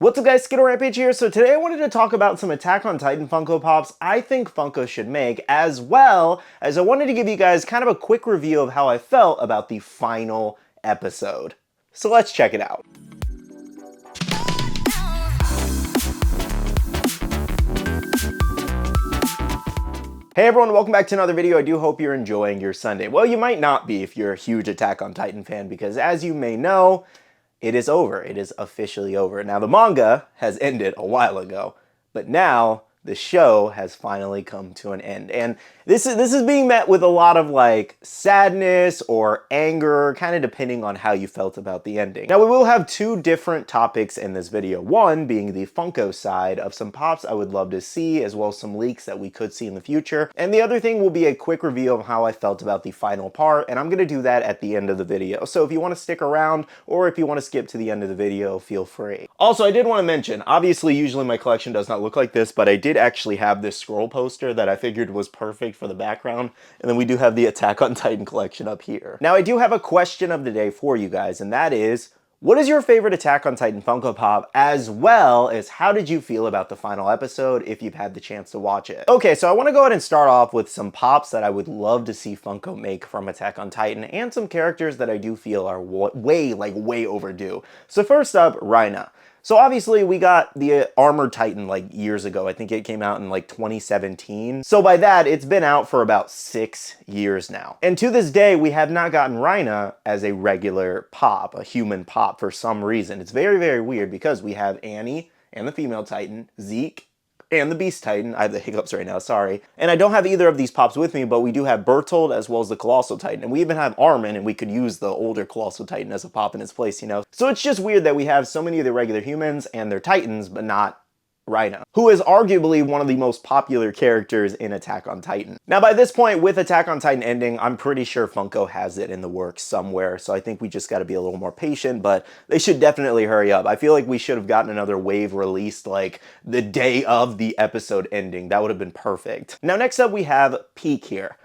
What's up guys, SkittleRampage here. So today I wanted to talk about some Attack on Titan Funko Pops I think Funko should make, as well as I wanted to give you guys kind of a quick review of how I felt about the final episode. So let's check it out. Hey everyone, welcome back to another video. I do hope you're enjoying your Sunday. Well, you might not be if you're a huge Attack on Titan fan, because as you may know, it is over. It is officially over. Now, the manga has ended a while ago, but now the show has finally come to an end. And this is being met with a lot of like sadness or anger, kind of depending on how you felt about the ending. Now, we will have two different topics in this video. One being the Funko side of some pops I would love to see, as well as some leaks that we could see in the future. And the other thing will be a quick review of how I felt about the final part, and I'm going to do that at the end of the video. So if you want to stick around, or if you want to skip to the end of the video, feel free. Also, I did want to mention, obviously usually my collection does not look like this, but I did actually have this scroll poster that I figured was perfect for the background, and then we do have the Attack on Titan collection up here. Now, I do have a question of the day for you guys, and that is, what is your favorite Attack on Titan Funko Pop, as well as how did you feel about the final episode if you've had the chance to watch it? Okay, so I want to go ahead and start off with some pops that I would love to see Funko make from Attack on Titan, and some characters that I do feel are way overdue. So first up, Rhina. So obviously we got the Armored Titan like years ago. I think it came out in like 2017. So by that, it's been out for about 6 years now. And to this day, we have not gotten Rhina as a regular pop, a human pop for some reason. It's very weird because we have Annie and the female Titan, Zeke, and the Beast Titan. I have the hiccups right now, sorry. And I don't have either of these pops with me, but we do have Bertold as well as the Colossal Titan. And we even have Armin, and we could use the older Colossal Titan as a pop in its place, you know? So it's just weird that we have so many of the regular humans and their Titans, but not Rhina, who is arguably one of the most popular characters in Attack on Titan. Now, by this point, with Attack on Titan ending, I'm pretty sure Funko has it in the works somewhere, so I think we just got to be a little more patient, but they should definitely hurry up. I feel like we should have gotten another wave released like the day of the episode ending. That would have been perfect. Now, next up, we have Peak here.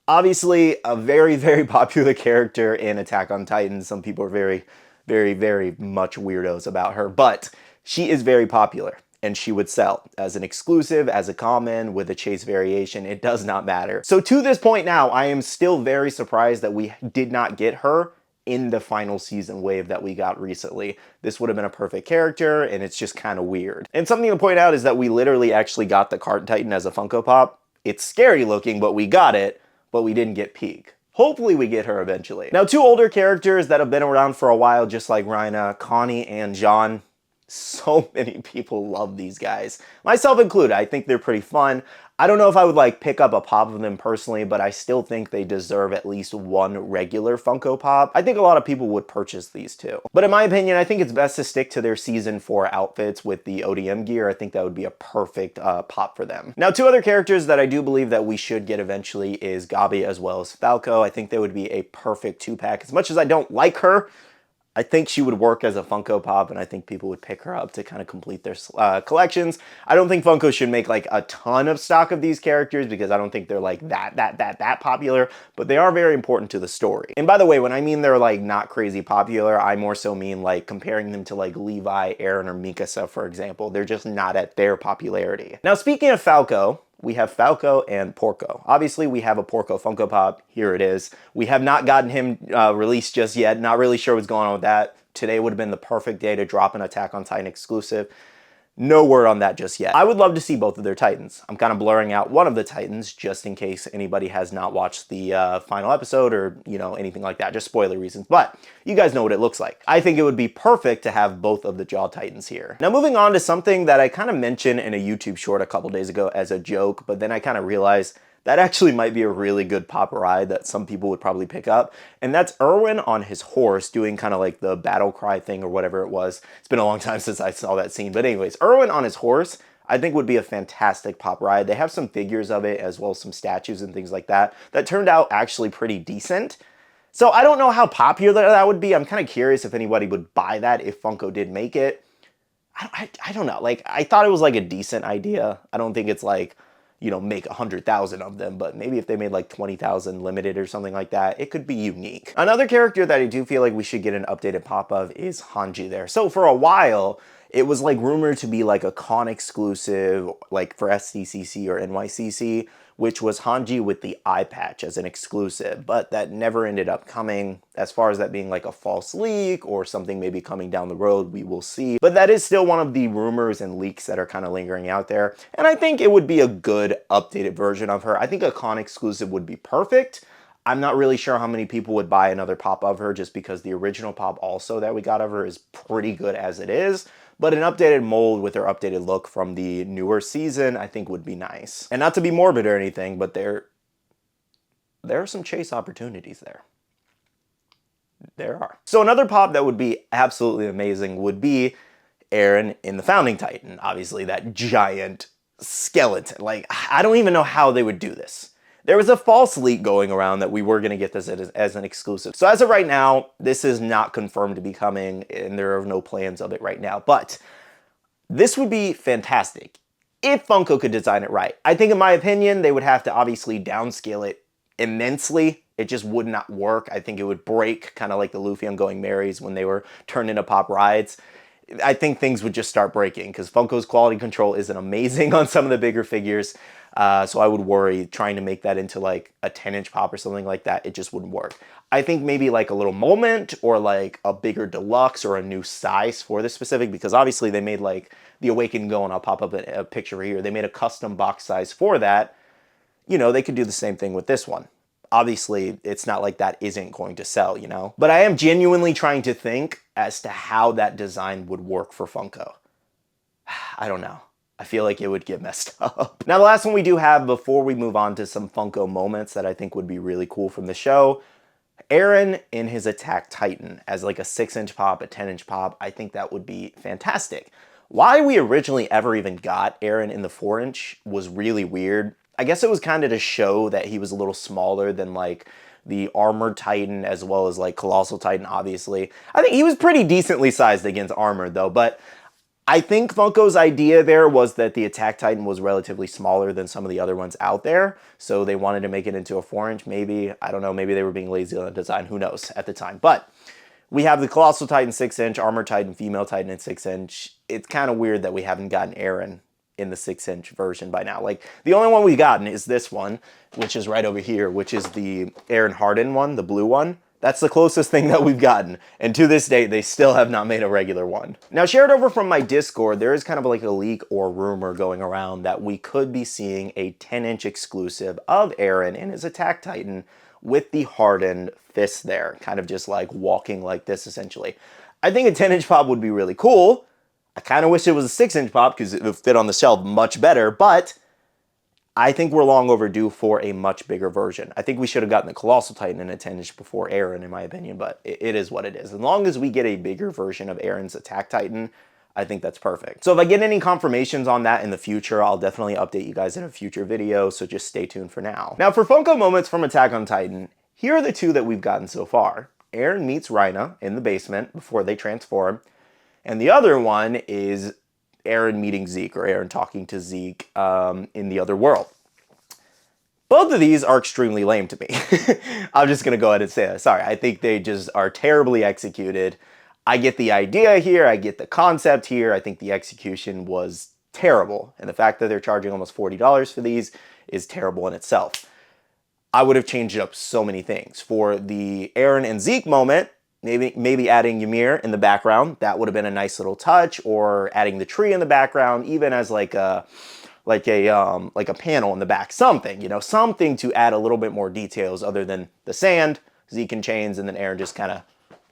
Obviously, a very popular character in Attack on Titan. Some people are very much weirdos about her, but she is very popular. And she would sell as an exclusive, as a common, with a chase variation. It does not matter. So to this point now, I am still very surprised that we did not get her in the final season wave that we got recently. This would have been a perfect character, and it's just kind of weird. And something to point out is that we literally actually got the Cart Titan as a Funko Pop. It's scary looking, but we got it, but we didn't get Peak. Hopefully we get her eventually. Now, two older characters that have been around for a while, just like Rhina, Connie and John. So many people love these guys, myself included. I think they're pretty fun. I don't know if I would like pick up a pop of them personally, but I still think they deserve at least one regular Funko Pop. I think a lot of people would purchase these too. But in my opinion, I think it's best to stick to their season 4 outfits with the ODM gear. I think that would be a perfect pop for them. Now, two other characters that I do believe that we should get eventually is Gabi as well as Falco. I think they would be a perfect 2-pack. As much as I don't like her, I think she would work as a Funko Pop, and I think people would pick her up to kind of complete their collections. I don't think Funko should make like a ton of stock of these characters because I don't think they're like that popular, but they are very important to the story. And by the way, when I mean they're like not crazy popular, I more so mean like comparing them to like Levi, Aaron, or Mikasa, for example. They're just not at their popularity. Now, speaking of Falco, we have Falco and Porco. Obviously, we have a Porco Funko Pop. Here it is. We have not gotten him released just yet. Not really sure what's going on with that. Today would have been the perfect day to drop an Attack on Titan exclusive. No word on that just yet. I would love to see both of their Titans. I'm kind of blurring out one of the Titans just in case anybody has not watched the final episode or, you know, anything like that. Just spoiler reasons. But you guys know what it looks like. I think it would be perfect to have both of the Jaw Titans here. Now, moving on to something that I kind of mentioned in a YouTube short a couple days ago as a joke, but then I kind of realized that actually might be a really good pop ride that some people would probably pick up. And that's Erwin on his horse doing kind of like the battle cry thing or whatever it was. It's been a long time since I saw that scene. But anyways, Erwin on his horse, I think would be a fantastic pop ride. They have some figures of it as well as some statues and things like that that turned out actually pretty decent. So I don't know how popular that would be. I'm kind of curious if anybody would buy that if Funko did make it. I don't know. Like, I thought it was like a decent idea. I don't think it's like, you know, make 100,000 of them, but maybe if they made like 20,000 limited or something like that, it could be unique. Another character that I do feel like we should get an updated pop of is Hanji there. So for a while, It was like rumored to be like a con exclusive, like for SDCC or NYCC, which was Hanji with the eye patch as an exclusive, but that never ended up coming. As far as that being like a false leak or something maybe coming down the road, we will see. But that is still one of the rumors and leaks that are kind of lingering out there. And I think it would be a good updated version of her. I think a con exclusive would be perfect. I'm not really sure how many people would buy another pop of her just because the original pop also that we got of her is pretty good as it is. But an updated mold with her updated look from the newer season, I think would be nice. And not to be morbid or anything, but there are some chase opportunities there. There are. So another pop that would be absolutely amazing would be Eren in the Founding Titan. Obviously that giant skeleton. Like, I don't even know how they would do this. There was a false leak going around that we were going to get this as an exclusive. So as of right now, this is not confirmed to be coming, and there are no plans of it right now. But this would be fantastic if Funko could design it right. I think, in my opinion, they would have to obviously downscale it immensely. It just would not work. I think it would break, kind of like the Luffy Ongoing Marys when they were turned into pop rides. I think things would just start breaking because Funko's quality control isn't amazing on some of the bigger figures. So I would worry trying to make that into like a 10-inch pop or something like that. It just wouldn't work. I think maybe like a little moment or like a bigger deluxe or a new size for this specific, because obviously they made like the Awakened Go, and I'll pop up a picture here. They made a custom box size for that. You know, they could do the same thing with this one. Obviously, it's not like that isn't going to sell, you know? But I am genuinely trying to think as to how that design would work for Funko. I don't know. I feel like it would get messed up. Now, the last one we do have before we move on to some Funko moments that I think would be really cool from the show, Eren in his Attack Titan as like a 6-inch pop, a 10-inch pop. I think that would be fantastic. Why we originally ever even got Eren in the 4-inch was really weird. I guess it was kind of to show that he was a little smaller than like the Armored Titan as well as like Colossal Titan, obviously. I think he was pretty decently sized against Armored though, but I think Funko's idea there was that the Attack Titan was relatively smaller than some of the other ones out there, so they wanted to make it into a 4-inch, maybe. I don't know, maybe they were being lazy on the design, who knows, at the time. But we have the Colossal Titan 6-inch, Armored Titan, Female Titan at 6-inch. It's kind of weird that we haven't gotten Eren in the 6-inch version by now. Like, the only one we've gotten is this one, which is right over here, which is the Eren Harden one, the blue one. That's the closest thing that we've gotten. And to this day, they still have not made a regular one. Now, shared over from my Discord, there is kind of like a leak or rumor going around that we could be seeing a 10-inch exclusive of Eren in his Attack Titan with the hardened fist there, kind of just like walking like this, essentially. I think a 10-inch pop would be really cool. I kind of wish it was a 6-inch pop because it would fit on the shelf much better, but I think we're long overdue for a much bigger version. I think we should have gotten the Colossal Titan in a 10-inch before Eren, in my opinion, but it is what it is. As long as we get a bigger version of Eren's Attack Titan, I think that's perfect. So if I get any confirmations on that in the future, I'll definitely update you guys in a future video, so just stay tuned for now. Now, for Funko moments from Attack on Titan, here are the two that we've gotten so far. Eren meets Rhina in the basement before they transform, and the other one is Eren meeting Zeke, or Eren talking to Zeke in the other world. Both of these are extremely lame to me. I'm just going to go ahead and say that. Sorry, I think they just are terribly executed. I get the idea here, I get the concept here, I think the execution was terrible. And the fact that they're charging almost $40 for these is terrible in itself. I would have changed up so many things. For the Eren and Zeke moment, maybe adding Ymir in the background, that would have been a nice little touch, or adding the tree in the background, even as like a panel in the back, something, you know, something to add a little bit more details other than the sand, Zeke and chains, and then Eren just kind of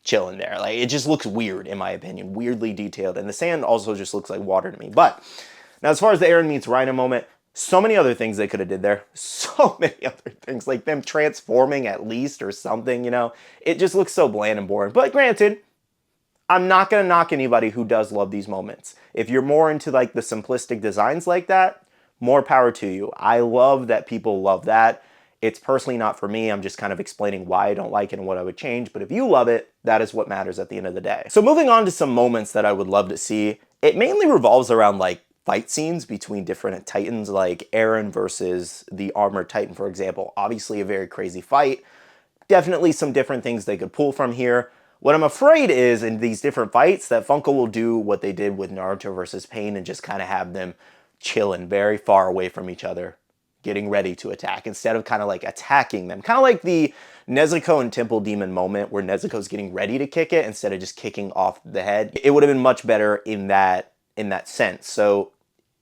chilling there. Like, it just looks weird, in my opinion, weirdly detailed, and the sand also just looks like water to me. But now, as far as the Eren meets Rhina moment, so many other things they could have did there. So many other things, like them transforming at least or something, you know. It just looks so bland and boring. But granted, I'm not going to knock anybody who does love these moments. If you're more into like the simplistic designs like that, more power to you. I love that people love that. It's personally not for me. I'm just kind of explaining why I don't like it and what I would change. But if you love it, that is what matters at the end of the day. So moving on to some moments that I would love to see, it mainly revolves around like fight scenes between different Titans, like Eren versus the Armored Titan, for example. Obviously a very crazy fight. Definitely some different things they could pull from here. What I'm afraid is in these different fights that Funko will do what they did with Naruto versus Pain and just kind of have them chilling very far away from each other, getting ready to attack instead of kind of like attacking them. Kind of like the Nezuko and Temple Demon moment where Nezuko's getting ready to kick it instead of just kicking off the head. It would have been much better in that sense. So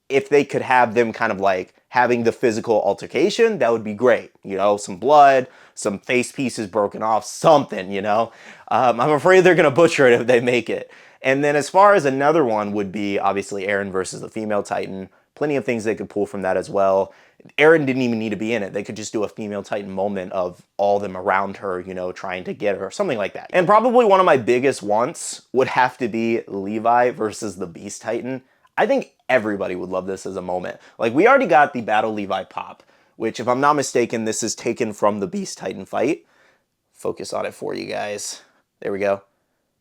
if they could have them kind of like having the physical altercation, that would be great. You know, some blood, some face pieces broken off, something, you know. I'm afraid they're going to butcher it if they make it. And then as far as another one would be obviously Eren versus the female Titan. Plenty of things they could pull from that as well. Eren didn't even need to be in it. They could just do a female Titan moment of all of them around her, you know, trying to get her, something like that. And probably one of my biggest wants would have to be Levi versus the Beast Titan. I think everybody would love this as a moment. Like, we already got the Battle Levi pop, which, if I'm not mistaken, this is taken from the Beast Titan fight. Focus on it for you guys. There we go.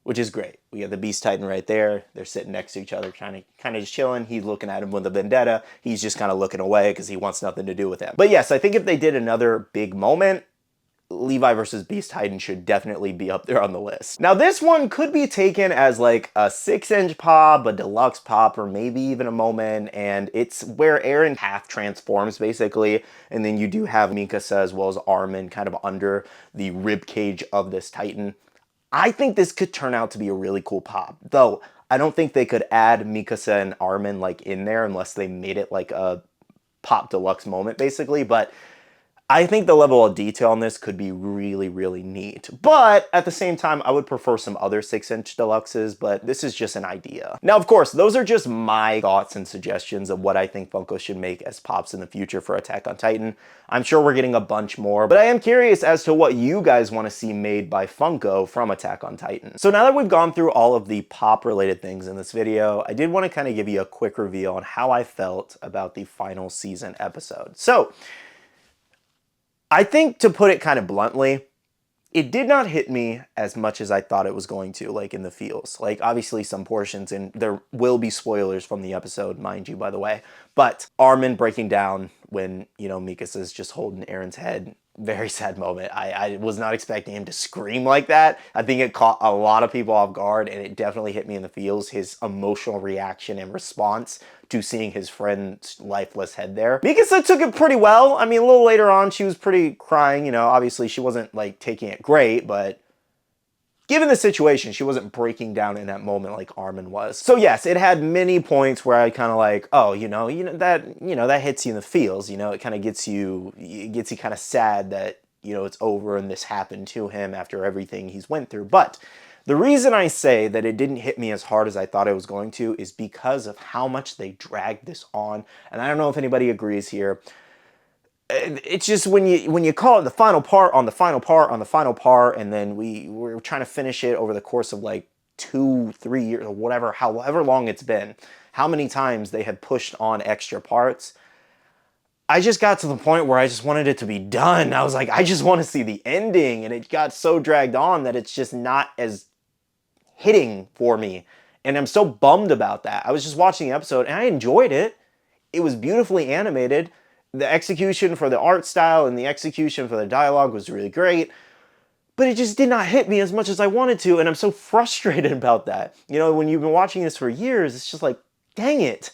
Which is great. We got the Beast Titan right there. They're sitting next to each other, kind of just chilling. He's looking at him with a vendetta. He's just kind of looking away because he wants nothing to do with him. But yes, I think if they did another big moment, Levi versus Beast Titan should definitely be up there on the list. Now, this one could be taken as like a 6-inch pop, a deluxe pop, or maybe even a moment, and it's where Eren half transforms, basically, and then you do have Mikasa as well as Armin kind of under the rib cage of this Titan. I think this could turn out to be a really cool pop, though I don't think they could add Mikasa and Armin like in there unless they made it like a pop deluxe moment, basically, but I think the level of detail on this could be really, really neat. But at the same time, I would prefer some other 6-inch deluxes, but this is just an idea. Now, of course, those are just my thoughts and suggestions of what I think Funko should make as pops in the future for Attack on Titan. I'm sure we're getting a bunch more, but I am curious as to what you guys want to see made by Funko from Attack on Titan. So now that we've gone through all of the pop-related things in this video, I did want to kind of give you a quick reveal on how I felt about the final season episode. So, I think, to put it kind of bluntly, it did not hit me as much as I thought it was going to, like in the feels. Like, obviously some portions, and there will be spoilers from the episode, mind you, by the way, but Armin breaking down when, you know, Mikasa's just holding Eren's head, very sad moment. I was not expecting him to scream like that. I think it caught a lot of people off guard, and it definitely hit me in the feels, his emotional reaction and response to seeing his friend's lifeless head there. Mikasa took it pretty well. I mean, a little later on, she was pretty crying, you know, obviously she wasn't like taking it great, but given the situation, she wasn't breaking down in that moment like Armin was. So yes, it had many points where I kind of like, oh, that hits you in the feels, you know, it kind of gets you kind of sad that, you know, it's over and this happened to him after everything he's went through. But the reason I say that it didn't hit me as hard as I thought it was going to is because of how much they dragged this on. And I don't know if anybody agrees here. It's just when you call it the final part on the final part on the final part, and then we're trying to finish it over the course of like 2-3 years or whatever, however long it's been, how many times they had pushed on extra parts. I just got to the point where I just wanted it to be done. I was like, I just want to see the ending, and it got so dragged on that it's just not as hitting for me, and I'm so bummed about that. I was just watching the episode and I enjoyed it. It was beautifully animated. The execution for the art style and the execution for the dialogue was really great, but it just did not hit me as much as I wanted to, and I'm so frustrated about that. You know, when you've been watching this for years, it's just like, dang it.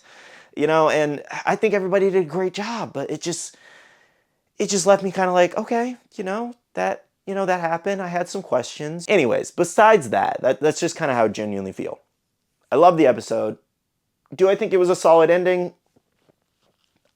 You know, and I think everybody did a great job, but it just left me kind of like, okay, that happened. I had some questions. Anyways, besides that's just kind of how I genuinely feel. I love the episode. Do I think it was a solid ending?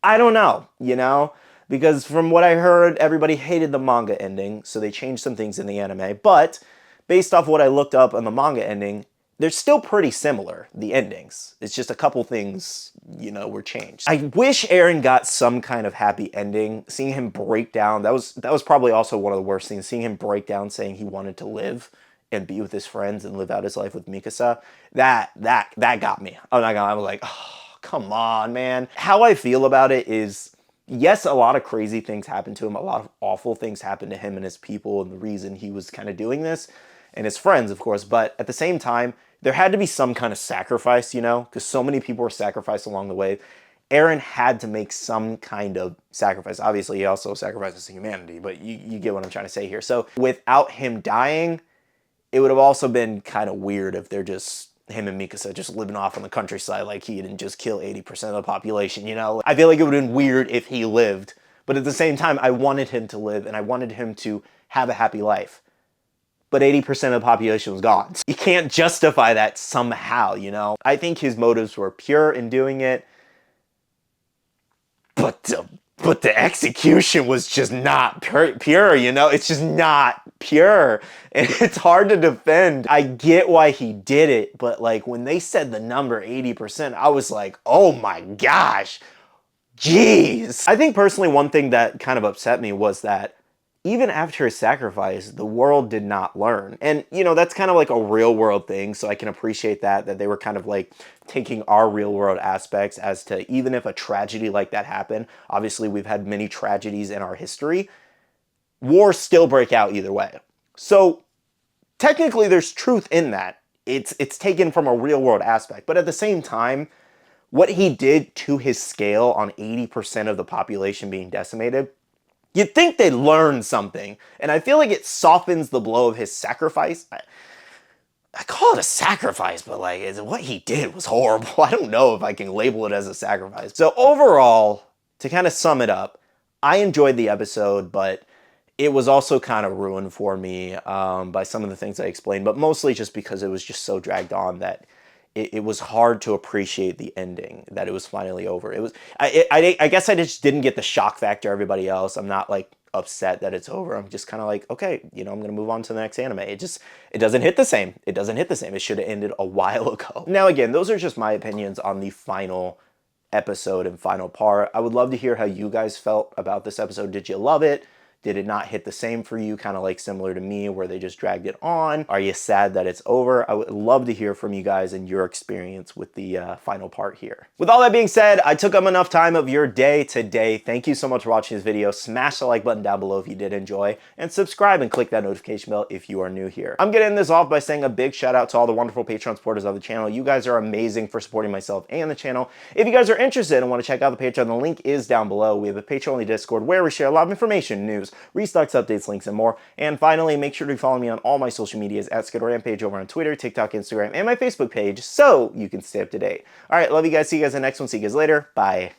I don't know, because from what I heard, everybody hated the manga ending, so they changed some things in the anime, but based off what I looked up on the manga ending, they're still pretty similar, the endings. It's just a couple things, were changed. I wish Eren got some kind of happy ending. Seeing him break down, that was probably also one of the worst things. Seeing him break down saying he wanted to live and be with his friends and live out his life with Mikasa, that got me. I was like, oh, come on, man. How I feel about it is, yes, a lot of crazy things happened to him. A lot of awful things happened to him and his people and the reason he was kind of doing this, and his friends, of course. But at the same time, there had to be some kind of sacrifice, because so many people were sacrificed along the way. Eren had to make some kind of sacrifice. Obviously, he also sacrifices humanity, but you get what I'm trying to say here. So without him dying, it would have also been kind of weird if they're just him and Mikasa just living off on the countryside like he didn't just kill 80% of the population, you know? I feel like it would have been weird if he lived, but at the same time, I wanted him to live and I wanted him to have a happy life. But 80% of the population was gone. You can't justify that somehow, you know? I think his motives were pure in doing it, but the execution was just not pure, you know? It's just not pure. And it's hard to defend. I get why he did it, but like when they said the number 80%, I was like, oh my gosh, jeez. I think personally one thing that kind of upset me was that even after his sacrifice, the world did not learn. And, you know, that's kind of like a real world thing, so I can appreciate that they were kind of like taking our real world aspects as to even if a tragedy like that happened, obviously we've had many tragedies in our history, wars still break out either way. So technically there's truth in that. It's taken from a real world aspect, but at the same time, what he did to his scale on 80% of the population being decimated, you'd think they'd learn something, and I feel like it softens the blow of his sacrifice. I call it a sacrifice, but like what he did was horrible. I don't know if I can label it as a sacrifice. So overall, to kind of sum it up, I enjoyed the episode, but it was also kind of ruined for me by some of the things I explained, but mostly just because it was just so dragged on that it was hard to appreciate the ending, that it was finally over. It was, I guess I just didn't get the shock factor everybody else. I'm not like upset that it's over. I'm just kind of like, okay, you know, I'm going to move on to the next anime. It doesn't hit the same. It doesn't hit the same. It should have ended a while ago. Now, again, those are just my opinions on the final episode and final part. I would love to hear how you guys felt about this episode. Did you love it? Did it not hit the same for you, kind of like similar to me where they just dragged it on? Are you sad that it's over? I would love to hear from you guys and your experience with the final part here. With all that being said, I took up enough time of your day today. Thank you so much for watching this video. Smash the like button down below if you did enjoy, and subscribe and click that notification bell if you are new here. I'm getting this off by saying a big shout out to all the wonderful Patreon supporters of the channel. You guys are amazing for supporting myself and the channel. If you guys are interested and want to check out the Patreon, the link is down below. We have a Patreon-only Discord where we share a lot of information, news, restocks, updates, links, and more. And finally, make sure to follow me on all my social medias at SkittleRampage over on Twitter, TikTok, Instagram, and my Facebook page so you can stay up to date. All right, love you guys. See you guys in the next one. See you guys later. Bye.